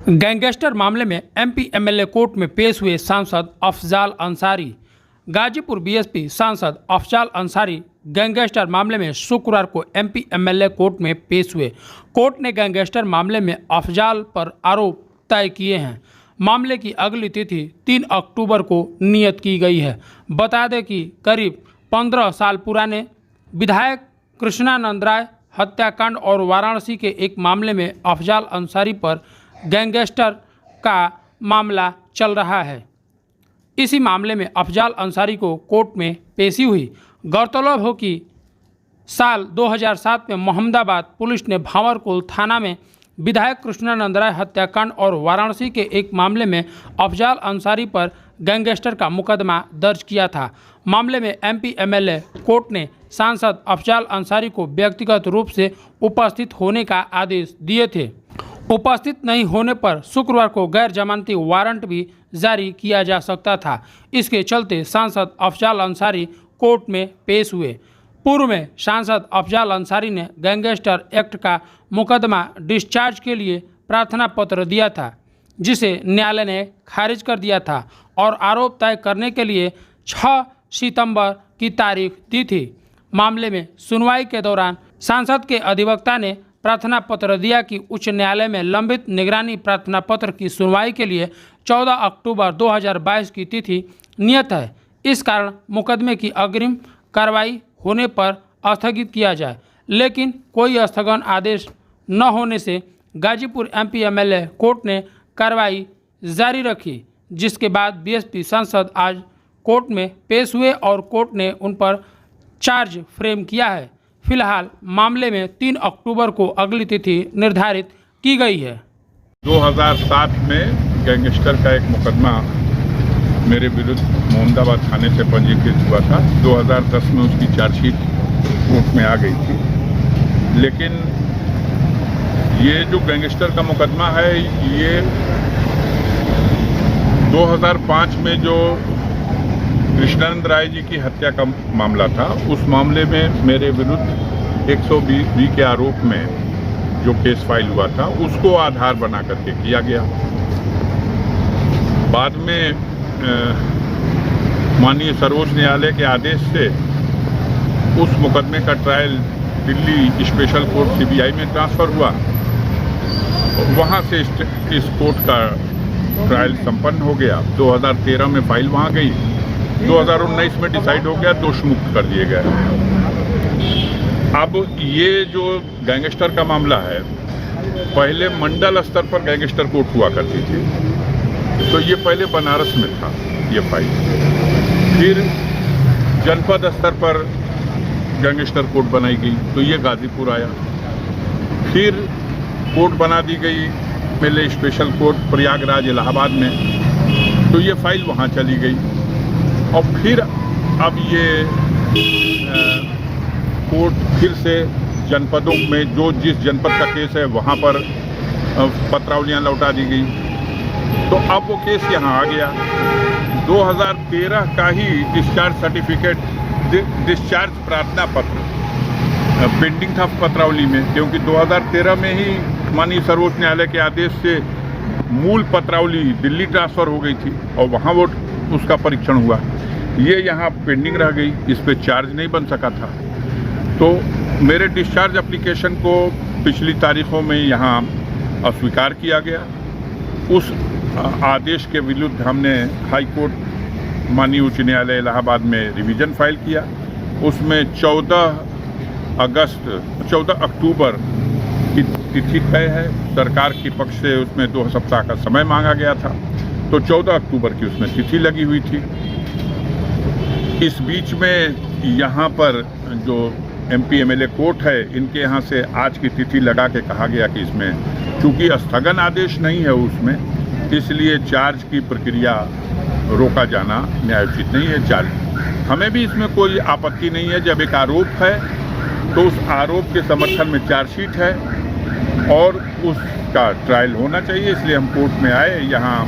Gangster मामले में MP MLA court में पेश हुए सांसद अफजाल अंसारी। गाजीपुर बीएसपी सांसद अफजाल अंसारी गैंगस्टर मामले में शुक्रवार को एमपी एमएलए कोर्ट में पेश हुए। कोर्ट ने गैंगस्टर मामले में अफजाल पर आरोप तय किए हैं। मामले की अगली तिथि 3 अक्टूबर को नियत की गई है। बता दें कि करीब 15 साल पुराने विधायक कृष्णानंद राय हत्याकांड और वाराणसी के एक मामले में अफजाल अंसारी पर गैंगस्टर का मामला चल रहा है। इसी मामले में अफजाल अंसारी को कोर्ट में पेशी हुई। गौरतलब हो कि साल 2007 में मोहम्मदाबाद पुलिस ने भांवरकुल थाना में विधायक कृष्णानंद राय हत्याकांड और वाराणसी के एक मामले में अफजाल अंसारी पर गैंगस्टर का मुकदमा दर्ज किया था। मामले में एमपी एमएलए कोर्ट ने सांसद अफजाल अंसारी को व्यक्तिगत रूप से उपस्थित होने का आदेश दिए थे। उपस्थित नहीं होने पर शुक्रवार को गैर जमानती वारंट भी जारी किया जा सकता था। इसके चलते सांसद अफजाल अंसारी कोर्ट में पेश हुए। पूर्व में सांसद अफजाल अंसारी ने गैंगस्टर एक्ट का मुकदमा डिस्चार्ज के लिए प्रार्थना पत्र दिया था, जिसे न्यायालय ने खारिज कर दिया था और आरोप तय करने के लिए 6 सितंबर की तारीख दी थी। मामले में सुनवाई के दौरान सांसद के अधिवक्ता ने प्रार्थना पत्र दिया कि उच्च न्यायालय में लंबित निगरानी प्रार्थना पत्र की सुनवाई के लिए 14 अक्टूबर 2022 की तिथि नियत है। इस कारण मुकदमे की अग्रिम कार्रवाई होने पर स्थगित किया जाए, लेकिन कोई स्थगन आदेश न होने से गाजीपुर एमपी एमएलए कोर्ट ने कार्रवाई जारी रखी, जिसके बाद बीएसपी सांसद आज कोर्ट में पेश हुए और कोर्ट ने उन पर चार्ज फ्रेम किया है। फिलहाल मामले में 3 अक्टूबर को अगली तिथि निर्धारित की गई है। 2007 में गैंगस्टर का एक मुकदमा मेरे विरुद्ध मोहम्मदाबाद थाने से पंजीकृत हुआ था। 2010 में उसकी चार्जशीट कोर्ट में आ गई थी, लेकिन ये जो गैंगस्टर का मुकदमा है, ये 2005 में जो कृष्णानंद राय जी की हत्या का मामला था, उस मामले में मेरे विरुद्ध 120 के आरोप में जो केस फाइल हुआ था, उसको आधार बना करके किया गया। बाद में माननीय सर्वोच्च न्यायालय के आदेश से उस मुकदमे का trial Delhi special court CBI में ट्रांसफ़र हुआ। वहाँ से इस कोर्ट का ट्रायल संपन्न हो गया। 2013 में फाइल वहाँ गई, 2019 में डिसाइड हो गया, दोष मुक्त कर दिए गए। अब ये जो गैंगस्टर का मामला है, पहले मंडल स्तर पर गैंगस्टर कोर्ट हुआ करती थी, तो ये पहले बनारस में था ये फाइल। फिर जनपद स्तर पर गैंगस्टर कोर्ट बनाई गई, तो ये गाजीपुर आया। फिर कोर्ट बना दी गई पहले स्पेशल कोर्ट प्रयागराज इलाहाबाद में, तो ये फाइल वहाँ चली गई। और फिर अब ये कोर्ट फिर से जनपदों में जो जिस जनपद का केस है वहाँ पर पत्रावलियाँ लौटा दी गई, तो अब वो केस यहाँ आ गया। 2013 का ही डिस्चार्ज सर्टिफिकेट, डिस्चार्ज प्रार्थना पत्र पेंडिंग था पत्रावली में, क्योंकि 2013 में ही माननीय सर्वोच्च न्यायालय के आदेश से मूल पत्रावली दिल्ली ट्रांसफ़र हो गई थी और वहाँ वो उसका परीक्षण हुआ। ये यहाँ पेंडिंग रह गई, इस पे चार्ज नहीं बन सका था। तो मेरे डिस्चार्ज एप्लीकेशन को पिछली तारीखों में यहाँ अस्वीकार किया गया। उस आदेश के विरुद्ध हमने हाई कोर्ट माननीय उच्च न्यायालय इलाहाबाद में रिवीजन फाइल किया। उसमें 14 अक्टूबर की तिथि तय है। सरकार के पक्ष से उसमें 2 सप्ताह का समय मांगा गया था, तो 14 अक्टूबर की उसमें तिथि लगी हुई थी। इस बीच में यहाँ पर जो एमपी एमएलए कोर्ट है, इनके यहाँ से आज की तिथि लगा के कहा गया कि इसमें चूँकि स्थगन आदेश नहीं है उसमें, इसलिए चार्ज की प्रक्रिया रोका जाना न्यायोचित नहीं है। चार्ज हमें भी इसमें कोई आपत्ति नहीं है। जब एक आरोप है तो उस आरोप के समर्थन में चार्जशीट है और उसका ट्रायल होना चाहिए, इसलिए हम कोर्ट में आए। यहाँ